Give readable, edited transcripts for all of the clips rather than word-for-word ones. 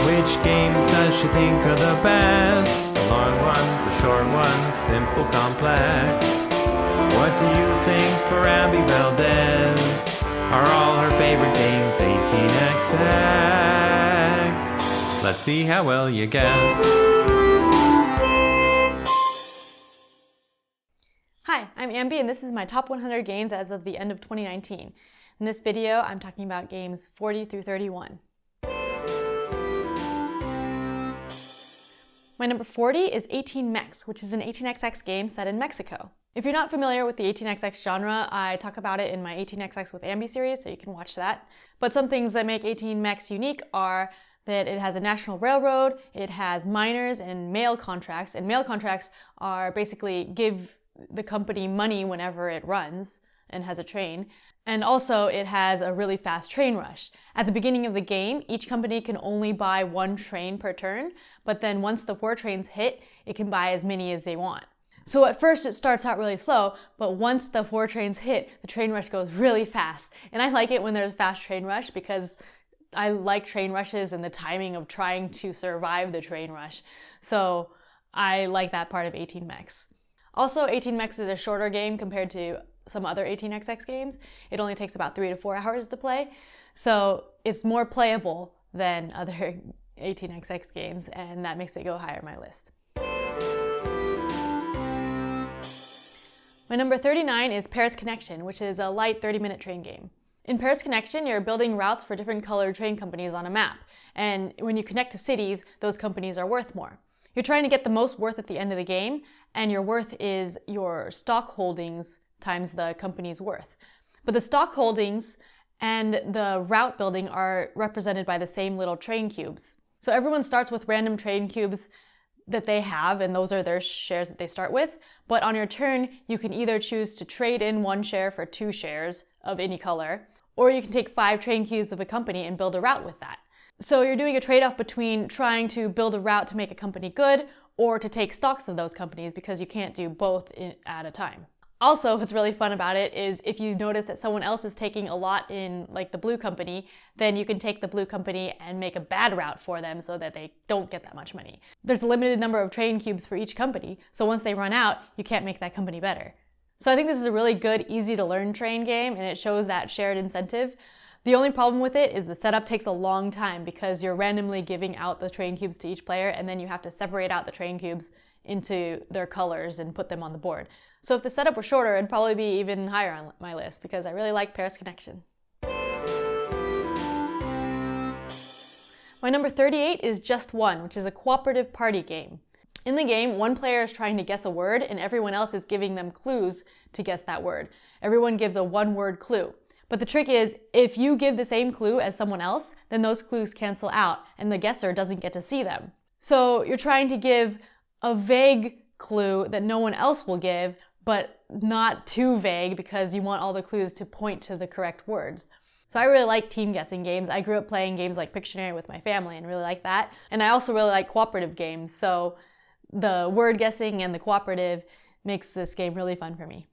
Which games does she think are the best? The long ones, the short ones, simple, complex. What do you think for Ambie Valdez? Are all her favorite games 18XX? Let's see how well you guess. Hi, I'm Ambie and this is my top 100 games as of the end of 2019. In this video, I'm talking about games 40 through 31. My number 40 is 18mex, which is an 18XX game set in Mexico. If you're not familiar with the 18XX genre, I talk about it in my 18XX with Ambie series, so you can watch that. But some things that make 18mex unique are that it has a national railroad, it has miners and mail contracts are basically give the company money whenever it runs and has a train. And also it has a really fast train rush. At the beginning of the game, each company can only buy one train per turn, but then once the 4 trains hit, it can buy as many as they want. So at first it starts out really slow, but once the 4 trains hit, the train rush goes really fast. And I like it when there's a fast train rush because I like train rushes and the timing of trying to survive the train rush. So I like that part of 18mex. Also, 18mex is a shorter game compared to some other 18XX games. It only takes about 3 to 4 hours to play, so it's more playable than other 18XX games, and that makes it go higher on my list. My number 39 is Paris Connection, which is a light 30-minute train game. In Paris Connection, you're building routes for different colored train companies on a map, and when you connect to cities, those companies are worth more. You're trying to get the most worth at the end of the game, and your worth is your stock holdings times the company's worth. But the stock holdings and the route building are represented by the same little train cubes. So everyone starts with random train cubes that they have, and those are their shares that they start with. But on your turn, you can either choose to trade in 1 share for 2 shares of any color, or you can take 5 train cubes of a company and build a route with that. So you're doing a trade-off between trying to build a route to make a company good or to take stocks of those companies, because you can't do both at a time. Also, what's really fun about it is if you notice that someone else is taking a lot in, like the blue company, then you can take the blue company and make a bad route for them so that they don't get that much money. There's a limited number of train cubes for each company, so once they run out, you can't make that company better. So I think this is a really good, easy to learn train game, and it shows that shared incentive. The only problem with it is the setup takes a long time because you're randomly giving out the train cubes to each player, and then you have to separate out the train cubes into their colors and put them on the board. So if the setup were shorter, it'd probably be even higher on my list because I really like Paris Connection. My number 38 is Just One, which is a cooperative party game. In the game, one player is trying to guess a word and everyone else is giving them clues to guess that word. Everyone gives a 1-word clue. But the trick is, if you give the same clue as someone else, then those clues cancel out and the guesser doesn't get to see them. So you're trying to give a vague clue that no one else will give, but not too vague because you want all the clues to point to the correct words. So I really like team guessing games. I grew up playing games like Pictionary with my family and really like that. And I also really like cooperative games, so the word guessing and the cooperative makes this game really fun for me.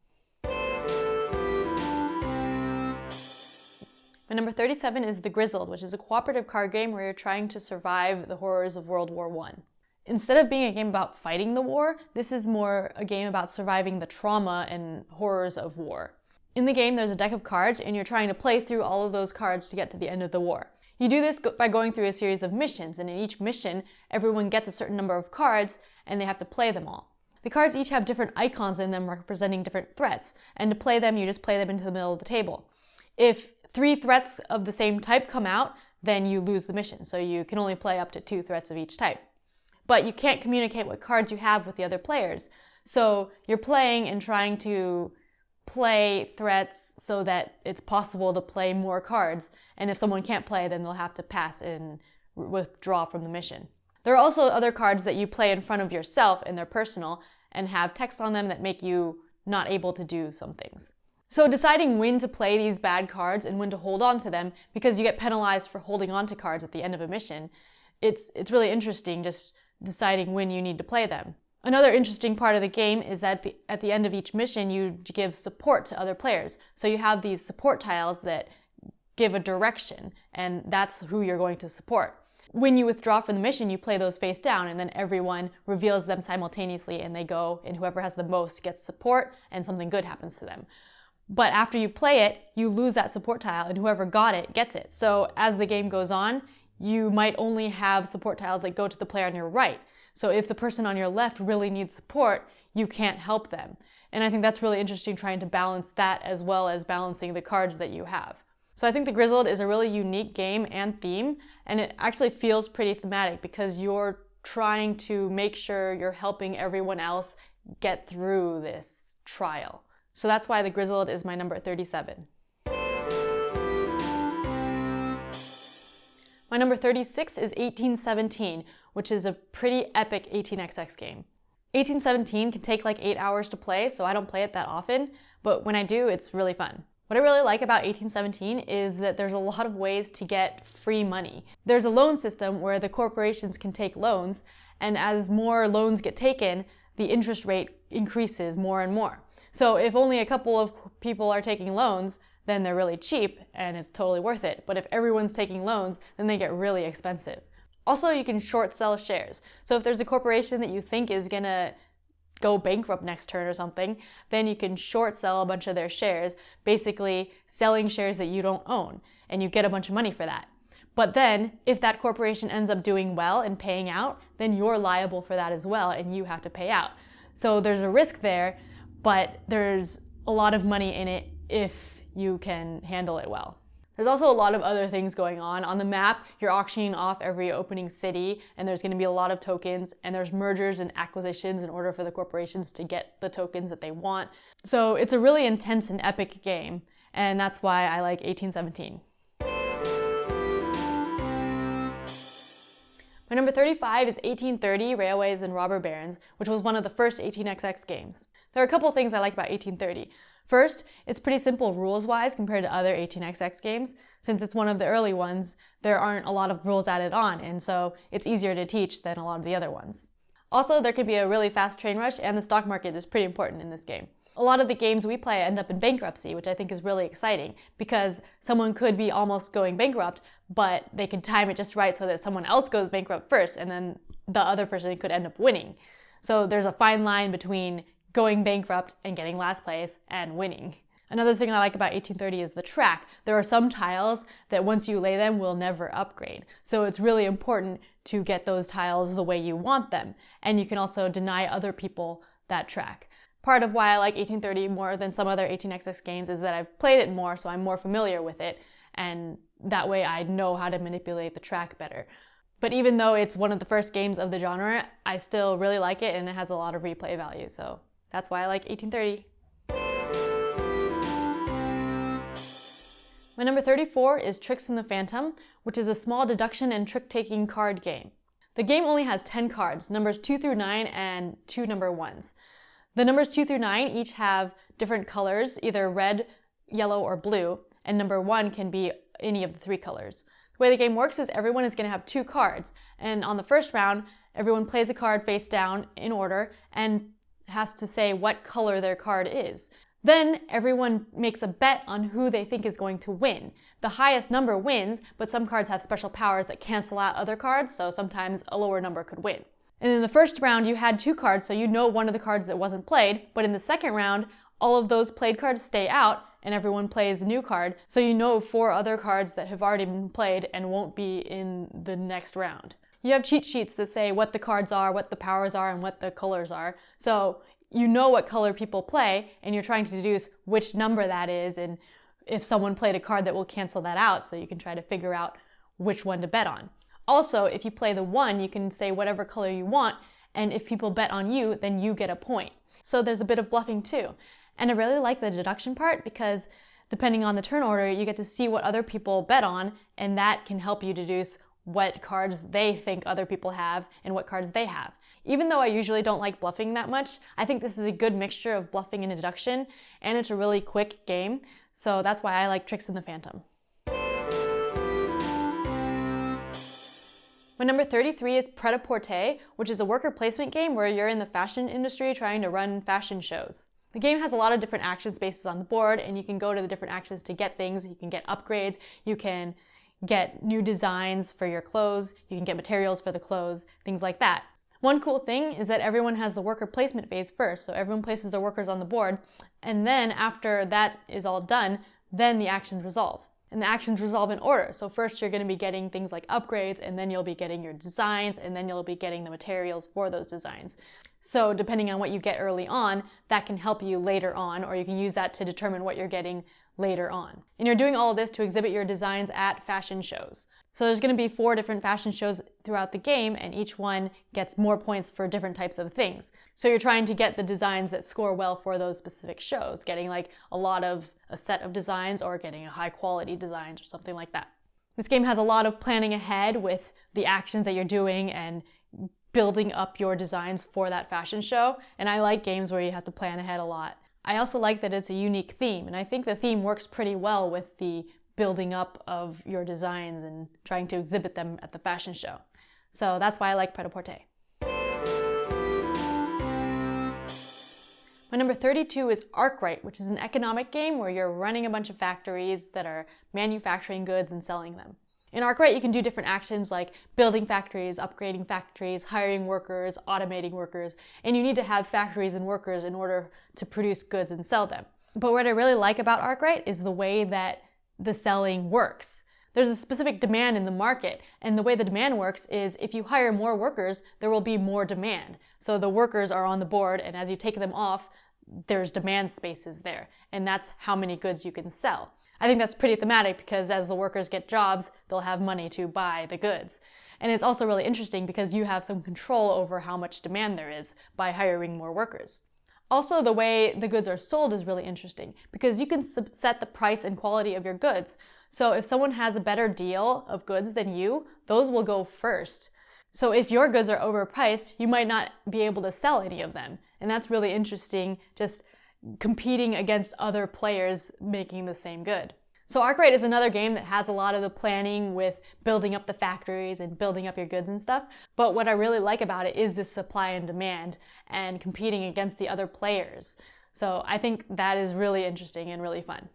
My number 37 is The Grizzled, which is a cooperative card game where you're trying to survive the horrors of World War I. Instead of being a game about fighting the war, this is more a game about surviving the trauma and horrors of war. In the game, there's a deck of cards, and you're trying to play through all of those cards to get to the end of the war. You do this by going through a series of missions, and in each mission, everyone gets a certain number of cards, and they have to play them all. The cards each have different icons in them representing different threats, and to play them, you just play them into the middle of the table. If 3 threats of the same type come out, then you lose the mission, so you can only play up to 2 threats of each type. But you can't communicate what cards you have with the other players. So you're playing and trying to play threats so that it's possible to play more cards. And if someone can't play, then they'll have to pass and withdraw from the mission. There are also other cards that you play in front of yourself, and they're personal and have text on them that make you not able to do some things. So deciding when to play these bad cards and when to hold on to them, because you get penalized for holding on to cards at the end of a mission, it's really interesting just deciding when you need to play them. Another interesting part of the game is that at the end of each mission, you give support to other players. So you have these support tiles that give a direction, and that's who you're going to support. When you withdraw from the mission, you play those face down, and then everyone reveals them simultaneously, and they go, and whoever has the most gets support, and something good happens to them. But after you play it, you lose that support tile, and whoever got it gets it. So as the game goes on, you might only have support tiles that go to the player on your right. So if the person on your left really needs support, you can't help them. And I think that's really interesting, trying to balance that as well as balancing the cards that you have. So I think the Grizzled is a really unique game and theme, and it actually feels pretty thematic because you're trying to make sure you're helping everyone else get through this trial. So that's why the Grizzled is my number 37. My number 36 is 1817, which is a pretty epic 18xx game. 1817 can take like 8 hours to play, so I don't play it that often, but when I do, it's really fun. What I really like about 1817 is that there's a lot of ways to get free money. There's a loan system where the corporations can take loans, and as more loans get taken, the interest rate increases more and more. So if only a couple of people are taking loans, then they're really cheap and it's totally worth it. But if everyone's taking loans, then they get really expensive. Also, you can short sell shares. So if there's a corporation that you think is gonna go bankrupt next turn or something, then you can short sell a bunch of their shares, basically selling shares that you don't own, and you get a bunch of money for that. But then, if that corporation ends up doing well and paying out, then you're liable for that as well, and you have to pay out. So there's a risk there, but there's a lot of money in it if you can handle it well. There's also a lot of other things going on. On the map, you're auctioning off every opening city, and there's going to be a lot of tokens, and there's mergers and acquisitions in order for the corporations to get the tokens that they want. So it's a really intense and epic game, and that's why I like 1817. My number 35 is 1830, Railways and Robber Barons, which was one of the first 18xx games. There are a couple of things I like about 1830. First, it's pretty simple rules-wise compared to other 18xx games. Since it's one of the early ones, there aren't a lot of rules added on, and so it's easier to teach than a lot of the other ones. Also, there could be a really fast train rush, and the stock market is pretty important in this game. A lot of the games we play end up in bankruptcy, which I think is really exciting, because someone could be almost going bankrupt, but they could time it just right so that someone else goes bankrupt first, and then the other person could end up winning. So there's a fine line between going bankrupt and getting last place and winning. Another thing I like about 1830 is the track. There are some tiles that once you lay them will never upgrade. So it's really important to get those tiles the way you want them. And you can also deny other people that track. Part of why I like 1830 more than some other 18xx games is that I've played it more, so I'm more familiar with it. And that way I know how to manipulate the track better. But even though it's one of the first games of the genre, I still really like it and it has a lot of replay value. So that's why I like 1830. My number 34 is Tricks in the Phantom, which is a small deduction and trick-taking card game. The game only has 10 cards, numbers 2 through 9 and 2 number 1s. The numbers 2 through 9 each have different colors, either red, yellow, or blue, and number 1 can be any of the 3 colors. The way the game works is everyone is going to have 2 cards, and on the first round, everyone plays a card face down in order and has to say what color their card is. Then everyone makes a bet on who they think is going to win. The highest number wins, but some cards have special powers that cancel out other cards, so sometimes a lower number could win. And in the first round, you had 2 cards, so you know one of the cards that wasn't played, but in the second round, all of those played cards stay out, and everyone plays a new card, so you know 4 other cards that have already been played and won't be in the next round. You have cheat sheets that say what the cards are, what the powers are, and what the colors are. So you know what color people play, and you're trying to deduce which number that is, and if someone played a card that will cancel that out, so you can try to figure out which one to bet on. Also, if you play the 1, you can say whatever color you want, and if people bet on you, then you get a point. So there's a bit of bluffing too. And I really like the deduction part because depending on the turn order, you get to see what other people bet on, and that can help you deduce what cards they think other people have and what cards they have. Even though I usually don't like bluffing that much, I think this is a good mixture of bluffing and deduction, and it's a really quick game, so that's why I like Tricks in the Phantom. My number 33 is Prêt-à-Porter, which is a worker placement game where you're in the fashion industry trying to run fashion shows. The game has a lot of different action spaces on the board, and you can go to the different actions to get things. You can get upgrades, you can get new designs for your clothes, you can get materials for the clothes, things like that. One cool thing is that everyone has the worker placement phase first, so everyone places their workers on the board, and then after that is all done, then the actions resolve. And the actions resolve in order. So first you're going to be getting things like upgrades, and then you'll be getting your designs, and then you'll be getting the materials for those designs. So depending on what you get early on, that can help you later on, or you can use that to determine what you're getting later on. And you're doing all of this to exhibit your designs at fashion shows. So there's going to be 4 different fashion shows throughout the game, and each one gets more points for different types of things. So you're trying to get the designs that score well for those specific shows, getting like a set of designs, or getting a high quality designs or something like that. This game has a lot of planning ahead with the actions that you're doing and building up your designs for that fashion show. And I like games where you have to plan ahead a lot. I also like that it's a unique theme, and I think the theme works pretty well with the building up of your designs and trying to exhibit them at the fashion show. So that's why I like Prêt-à-Porter. My number 32 is Arkwright, which is an economic game where you're running a bunch of factories that are manufacturing goods and selling them. In Arkwright, you can do different actions like building factories, upgrading factories, hiring workers, automating workers, and you need to have factories and workers in order to produce goods and sell them. But what I really like about Arkwright is the way that the selling works. There's a specific demand in the market, and the way the demand works is if you hire more workers, there will be more demand. So the workers are on the board, and as you take them off, there's demand spaces there, and that's how many goods you can sell. I think that's pretty thematic because as the workers get jobs, they'll have money to buy the goods. And it's also really interesting because you have some control over how much demand there is by hiring more workers. Also, the way the goods are sold is really interesting because you can set the price and quality of your goods. So if someone has a better deal of goods than you, those will go first. So if your goods are overpriced, you might not be able to sell any of them. And that's really interesting, just competing against other players making the same good. So Arkwright is another game that has a lot of the planning with building up the factories and building up your goods and stuff. But what I really like about it is the supply and demand and competing against the other players. So I think that is really interesting and really fun.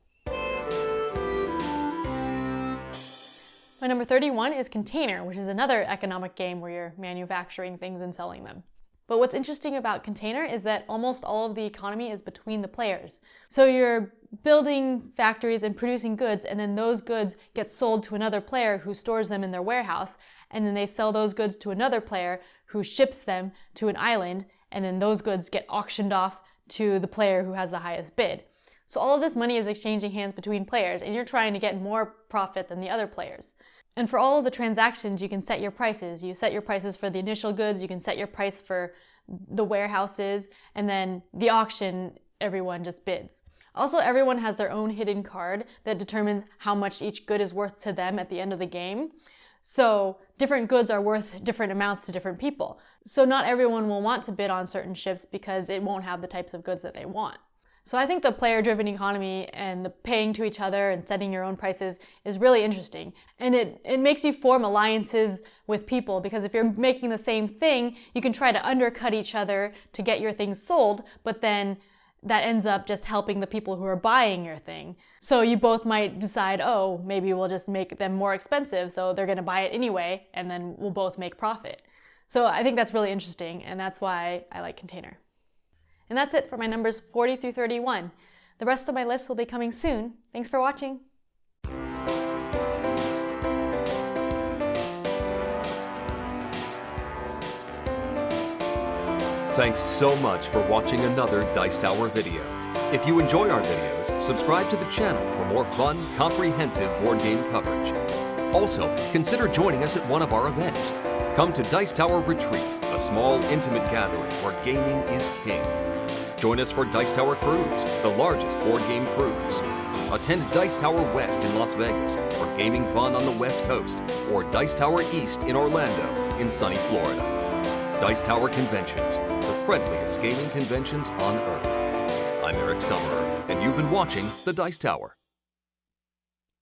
My number 31 is Container, which is another economic game where you're manufacturing things and selling them. But what's interesting about Container is that almost all of the economy is between the players. So you're building factories and producing goods, and then those goods get sold to another player who stores them in their warehouse, and then they sell those goods to another player who ships them to an island, and then those goods get auctioned off to the player who has the highest bid. So all of this money is exchanging hands between players, and you're trying to get more profit than the other players. And for all of the transactions, you can set your prices. You set your prices for the initial goods, you can set your price for the warehouses, and then the auction, everyone just bids. Also, everyone has their own hidden card that determines how much each good is worth to them at the end of the game. So different goods are worth different amounts to different people. So not everyone will want to bid on certain ships because it won't have the types of goods that they want. So I think the player-driven economy and the paying to each other and setting your own prices is really interesting. And it makes you form alliances with people because if you're making the same thing, you can try to undercut each other to get your things sold, but then that ends up just helping the people who are buying your thing. So you both might decide, oh, maybe we'll just make them more expensive, so they're going to buy it anyway, and then we'll both make profit. So I think that's really interesting, and that's why I like Container. And that's it for my numbers 40 through 31. The rest of my list will be coming soon. Thanks for watching. Thanks so much for watching another Dice Tower video. If you enjoy our videos, subscribe to the channel for more fun, comprehensive board game coverage. Also, consider joining us at one of our events. Come to Dice Tower Retreat, a small, intimate gathering where gaming is king. Join us for Dice Tower Cruise, the largest board game cruise. Attend Dice Tower West in Las Vegas for gaming fun on the West Coast, or Dice Tower East in Orlando in sunny Florida. Dice Tower Conventions, the friendliest gaming conventions on Earth. I'm Eric Summerer, and you've been watching The Dice Tower.